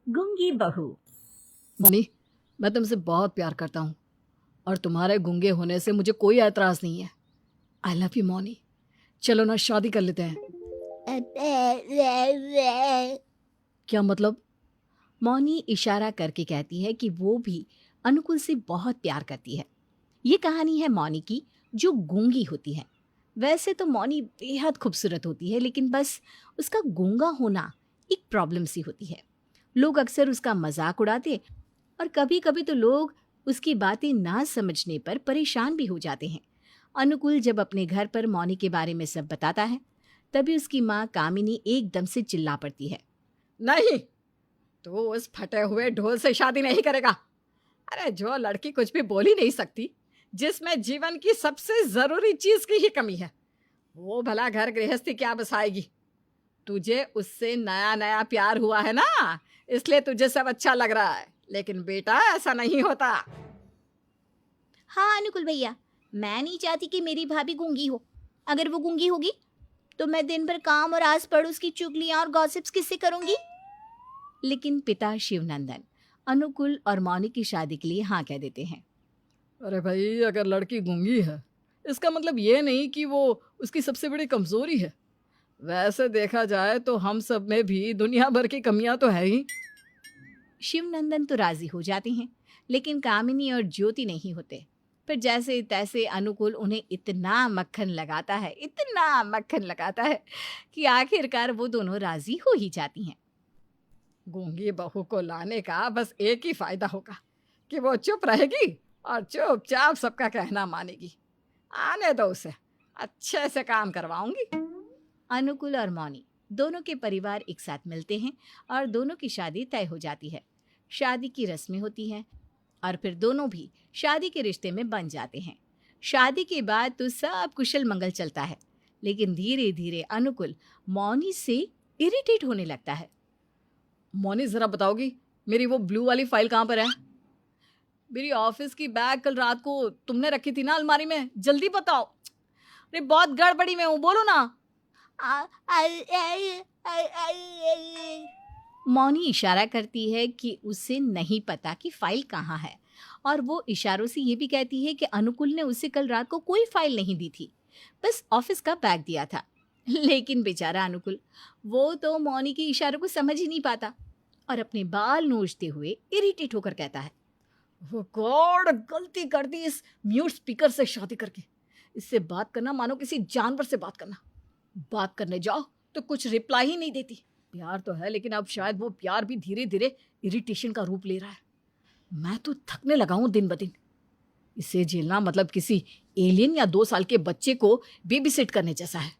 गूंगी बहू। मनी, मैं तुमसे बहुत प्यार करता हूँ और तुम्हारे गूंगे होने से मुझे कोई एतराज नहीं है। I love you Moni. चलो ना शादी कर लेते हैं। क्या मतलब? मौनी इशारा करके कहती है कि वो भी अनुकुल से बहुत प्यार करती है। ये कहानी है मौनी की, जो गूंगी होती है। वैसे तो मौनी बेहद खूबसूरत होती है, लेकिन बस उसका गूंगा होना एक प्रॉब्लम सी होती है। लोग अक्सर उसका मजाक उड़ाते और कभी कभी तो लोग उसकी बातें ना समझने पर परेशान भी हो जाते हैं। अनुकुल जब अपने घर पर मौनी के बारे में सब बताता है, तभी उसकी माँ कामिनी एकदम से चिल्ला पड़ती है। नहीं, तू उस फटे हुए ढोल से शादी नहीं करेगा। अरे जो लड़की कुछ भी बोल ही नहीं सकती, जिसमें जीवन की सबसे जरूरी चीज की ही कमी है, वो भला घर गृहस्थी क्या बसाएगी। तुझे उससे नया नया प्यार हुआ है ना, इसलिए तुझे सब अच्छा लग रहा है, लेकिन बेटा ऐसा नहीं होता। हाँ अनुकुल भैया, मैं नहीं चाहती कि मेरी भाभी गूंगी हो। अगर वो गूंगी होगी तो मैं दिन भर काम और आस पड़ोस की चुगलियां और गॉसिप्स किससे करूंगी। लेकिन पिता शिवनंदन अनुकुल और मौनी की शादी के लिए हाँ कह देते हैं। अरे भाई, अगर लड़की गूंगी है इसका मतलब ये नहीं कि वो उसकी सबसे बड़ी कमजोरी है। वैसे देखा जाए तो हम सब में भी दुनिया भर की कमियां तो है ही। शिवनंदन तो राजी हो जाते हैं, लेकिन कामिनी और ज्योति नहीं होते। फिर जैसे तैसे अनुकुल उन्हें इतना मक्खन लगाता है, इतना मक्खन लगाता है कि आखिरकार वो दोनों राजी हो ही जाती हैं। गूंगी बहू को लाने का बस एक ही फायदा होगा कि वो चुप रहेगी और चुपचाप सबका कहना मानेगी। आने दो उसे, अच्छे से काम करवाऊंगी। अनुकुल और मौनी दोनों के परिवार एक साथ मिलते हैं और दोनों की शादी तय हो जाती है। शादी की रस्में होती हैं और फिर दोनों भी शादी के रिश्ते में बन जाते हैं। शादी के बाद तो सब कुशल मंगल चलता है, लेकिन धीरे धीरे अनुकुल मौनी से इरिटेट होने लगता है। मोनी, जरा बताओगी मेरी वो ब्लू वाली फाइल कहाँ पर है? मेरी ऑफिस की बैग कल रात को तुमने रखी थी ना अलमारी में, जल्दी बताओ। अरे बहुत गड़बड़ी में हूँ, बोलो ना। मौनी इशारा करती है कि उसे नहीं पता कि फाइल कहाँ है, और वो इशारों से ये भी कहती है कि अनुकुल ने उसे कल रात को कोई फाइल नहीं दी थी, बस ऑफिस का बैग दिया था। लेकिन बेचारा अनुकुल, वो तो मौनी के इशारों को समझ ही नहीं पाता और अपने बाल नोचते हुए इरिटेट होकर कहता है, ओ गॉड, गलती कर दी इस म्यूट स्पीकर से शादी करके। इससे बात करना मानो किसी जानवर से बात करना। बात करने जाओ तो कुछ रिप्लाई ही नहीं देती। प्यार तो है, लेकिन अब शायद वो प्यार भी धीरे धीरे इरिटेशन का रूप ले रहा है। मैं तो थकने लगा हूँ दिन ब दिन। इसे झेलना मतलब किसी एलियन या 2 साल के बच्चे को बेबी सिट करने जैसा है।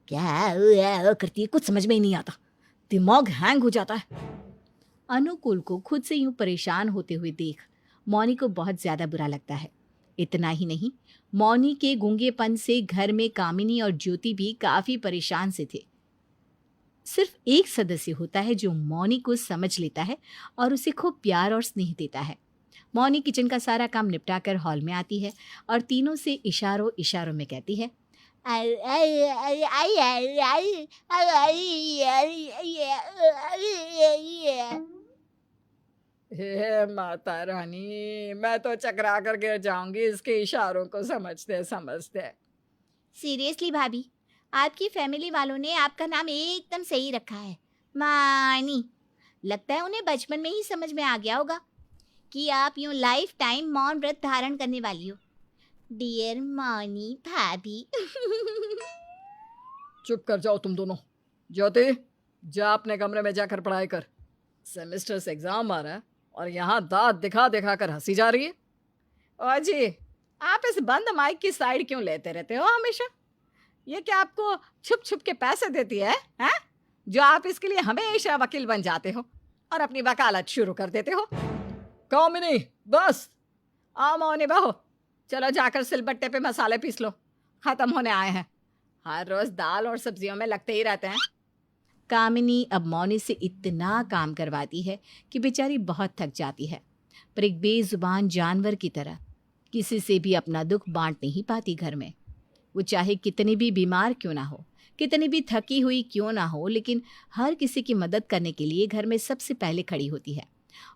क्या करती है कुछ समझ में ही नहीं आता, दिमाग हैंग हो जाता है। अनुकुल को खुद से यूं परेशान होते हुए देख मौनी को बहुत ज्यादा बुरा लगता है। इतना ही नहीं, मौनी के गूंगेपन से घर में कामिनी और ज्योति भी काफी परेशान से थे। सिर्फ एक सदस्य होता है जो मौनी को समझ लेता है और उसे खूब प्यार और स्नेह देता है। मौनी किचन का सारा काम निपटाकर हॉल में आती है और तीनों से इशारों इशारों में कहती है, हे माता रानी, मैं तो चकरा कर गिर जाऊंगी इसके इशारों को समझते समझते। सीरियसली भाभी, आपकी फैमिली वालों ने आपका नाम एकदम सही रखा है, मानी। लगता है उन्हें बचपन में ही समझ में आ गया होगा कि आप यूं लाइफ टाइम मौन व्रत धारण करने वाली हो। डियर मौनी भाभी। चुप कर जाओ तुम दोनों। ज्योति, जा अपने कमरे में जाकर पढ़ाई कर। सेमेस्टर से एग्जाम आ रहा है और यहाँ दांत दिखा दिखा कर हंसी जा रही है। और जी, आप इस बंद माइक की साइड क्यों लेते रहते हो हमेशा? ये क्या आपको छुप छुप के पैसे देती है, हैं? जो आप इसके लिए हमेशा वकील बन जाते हो और अपनी वकालत शुरू कर देते हो। कौमिनी, बस। आओ मौनी बहू, चलो जाकर सिलबट्टे पे मसाले पीस लो, खत्म होने आए हैं। हर रोज दाल और सब्जियों में लगते ही रहते हैं। कामिनी अब मौनी से इतना काम करवाती है कि बेचारी बहुत थक जाती है, पर एक बेजुबान जानवर की तरह किसी से भी अपना दुख बांट नहीं पाती घर में। वो चाहे कितने भी बीमार क्यों ना हो, कितनी भी थकी हुई क्यों ना हो, लेकिन हर किसी की मदद करने के लिए घर में सबसे पहले खड़ी होती है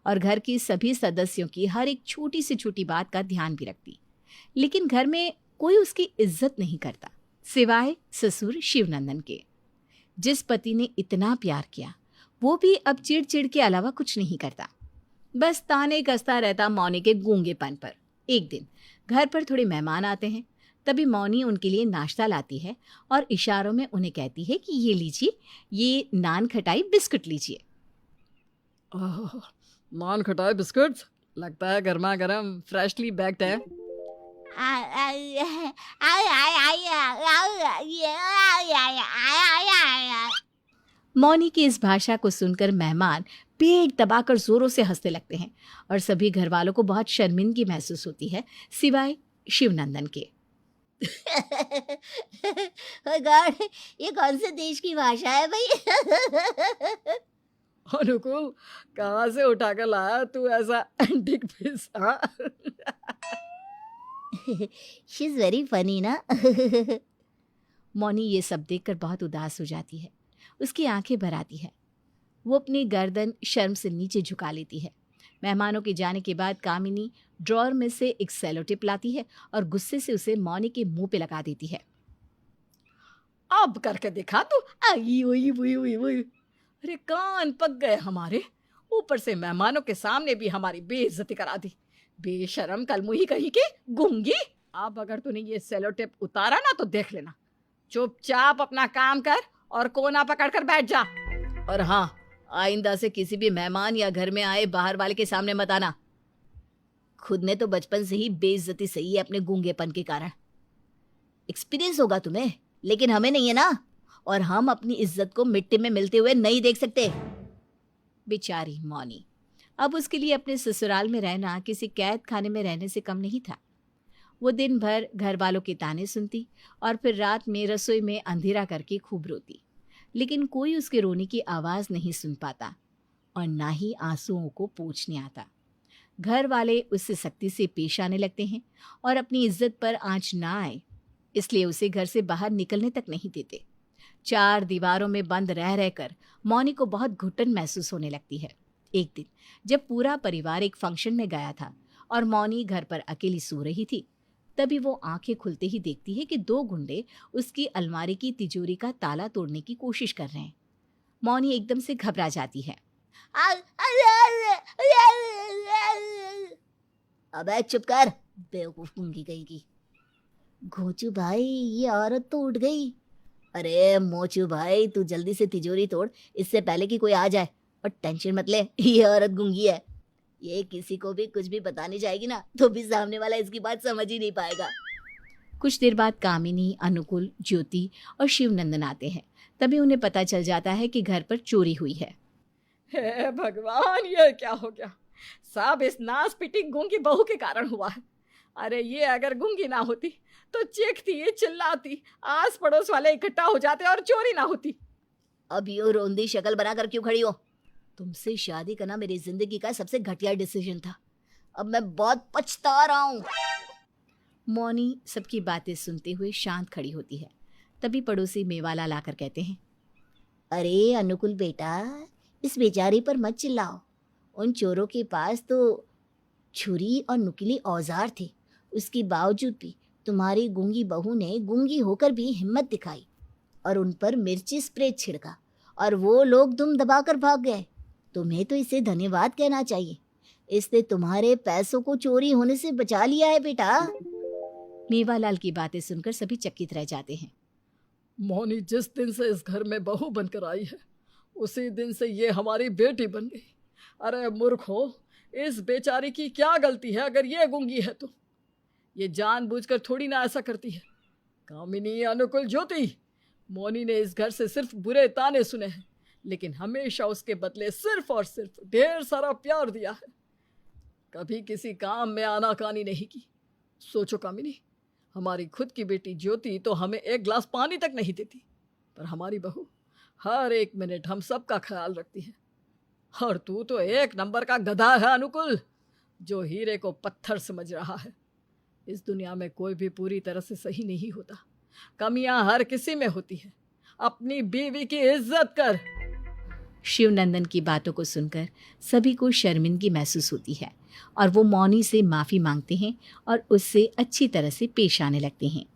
और घर की सभी सदस्यों की हर एक छोटी से छोटी बात का ध्यान भी रखती। लेकिन घर में कोई उसकी इज्जत नहीं करता, सिवाय ससुर शिवनंदन के। जिस पति ने इतना प्यार किया, वो भी अब चिड़ के अलावा कुछ नहीं करता, बस ताने कसता रहता मौनी के गूंगेपन पर। एक दिन घर पर थोड़े मेहमान आते हैं, तभी मौनी उनके लिए नाश्ता लाती है और इशारों में उन्हें कहती है कि ये लीजिए, ये नान खटाई बिस्कुट लीजिए। आह, नान खटाई बिस्कुट्स, लगता है गर्मा गर्म फ्रेशली बेक्ड है। मौनी की इस भाषा को सुनकर मेहमान पेट दबाकर जोरों से हंसने लगते हैं और सभी घर वालों को बहुत शर्मिंदगी महसूस होती है, सिवाय शिवनंदन के। Oh God, ये कौन से देश की भाषा है भाई? अनुकुल, कहाँ से उठा कर लाया तू ऐसा एंटिक पीस? हाँ? She's very funny ना? मौनी ये सब देखकर बहुत उदास हो जाती है, उसकी आंखें भर आती है। वो अपनी गर्दन शर्म से नीचे झुका लेती है। मेहमानों के जाने के बाद कामिनी ड्रॉअर में से एक सेलो टेप लाती है और गुस्से से उसे मौनी के मुंह पे लगा देती है। अब करके दिखा तू। आई हुई हुई हुई हुई। अरे कान पक गए हमारे, ऊपर से मेहमानों के सामने भी हमारी बेइज्जती करा दी। बेशरम कलमुही कहीं की गूंगी। अब अगर तूने ये सेलो टेप उतारा ना तो देख लेना। चुपचाप अपना काम कर और कोना पकड़ कर बैठ जा। और हाँ, आइंदा से किसी भी मेहमान या घर में आए बाहर वाले के सामने मत आना। खुद ने तो बचपन से ही बेइज्जती सही है अपने गूंगेपन के कारण। एक्सपीरियंस होगा तुम्हें, लेकिन हमें नहीं है ना, और हम अपनी इज्जत को मिट्टी में मिलते हुए नहीं देख सकते। बेचारी मौनी, अब उसके लिए अपने ससुराल में रहना किसी कैद खाने में रहने से कम नहीं था। वो दिन भर घर वालों के ताने सुनती और फिर रात में रसोई में अंधेरा करके खूब रोती, लेकिन कोई उसके रोने की आवाज़ नहीं सुन पाता और ना ही आंसुओं को पोंछने आता। घर वाले उससे सख्ती से पेश आने लगते हैं और अपनी इज्जत पर आंच ना आए इसलिए उसे घर से बाहर निकलने तक नहीं देते। 4 दीवारों में बंद रह रहकर मौनी को बहुत घुटन महसूस होने लगती है। एक दिन जब पूरा परिवार एक फंक्शन में गया था और मौनी घर पर अकेली सो रही थी, तभी वो आंखें खुलते ही देखती है कि 2 गुंडे उसकी अलमारी की तिजोरी का ताला तोड़ने की कोशिश कर रहे हैं। मौनी एकदम से घबरा जाती है। अबे चुप कर, बेवकूफ गूंगी कहीं की। घोचू भाई, ये औरत तो उठ गई। अरे मोचू भाई, तू जल्दी से तिजोरी तोड़, इससे पहले कि कोई आ जाए। और टेंशन मत ले, ये औरत गूंगी है। ये किसी को भी कुछ भी बताने जाएगी ना तो भी सामने वाला इसकी बात समझ ही नहीं पाएगा। कुछ देर बाद कामिनी, अनुकुल, ज्योति और शिवनंदन आते हैं। तभी उन्हें पता चल जाता है कि घर पर चोरी हुई है। हे भगवान, ये क्या हो गया? सब इस नास पिटी गूंगी बहू के कारण हुआ है। अरे ये अगर गूंगी ना होती तो चीखती चिल्लाती, आस पड़ोस वाले इकट्ठा हो जाते और चोरी ना होती। अब यूं रोंदी शक्ल बनाकर क्यों खड़ी हो? तुमसे शादी करना मेरी जिंदगी का सबसे घटिया डिसीजन था। अब मैं बहुत पछता रहा हूँ। मौनी सबकी बातें सुनते हुए शांत खड़ी होती है। तभी पड़ोसी मेवालाल आकर कहते हैं, अरे अनुकुल बेटा, इस बेचारी पर मत चिल्लाओ। उन चोरों के पास तो छुरी और नुकीले औजार थे, उसके बावजूद भी तुम्हारी गूंगी बहू ने गूंगी होकर भी हिम्मत दिखाई और उन पर मिर्ची स्प्रे छिड़का और वो लोग दुम दबाकर भाग गए। तुम्हें तो इसे धन्यवाद कहना चाहिए, इसने तुम्हारे पैसों को चोरी होने से बचा लिया है बेटा। मेवालाल की बातें सुनकर सभी चकित रह जाते हैं। मौनी जिस दिन से इस घर में बहू बनकर आई है, उसी दिन से ये हमारी बेटी बन गई। अरे मूर्खो, इस बेचारी की क्या गलती है अगर ये गूंगी है तो? ये जानबूझकर थोड़ी ना ऐसा करती है। कामिनी, अनुकुल, ज्योति, मौनी ने इस घर से सिर्फ बुरे ताने सुने हैं, लेकिन हमेशा उसके बदले सिर्फ और सिर्फ ढेर सारा प्यार दिया है। कभी किसी काम में आनाकानी नहीं की। सोचो कामिनी, हमारी खुद की बेटी ज्योति तो हमें एक गिलास पानी तक नहीं देती, पर हमारी बहू हर एक मिनट हम सब का ख्याल रखती है। और तू तो एक नंबर का गधा है अनुकुल, जो हीरे को पत्थर समझ रहा है। इस दुनिया में कोई भी पूरी तरह से सही नहीं होता, कमियां हर किसी में होती है। अपनी बीवी की इज्जत कर। शिवनंदन की बातों को सुनकर सभी को शर्मिंदगी महसूस होती है और वो मौनी से माफ़ी मांगते हैं और उससे अच्छी तरह से पेश आने लगते हैं।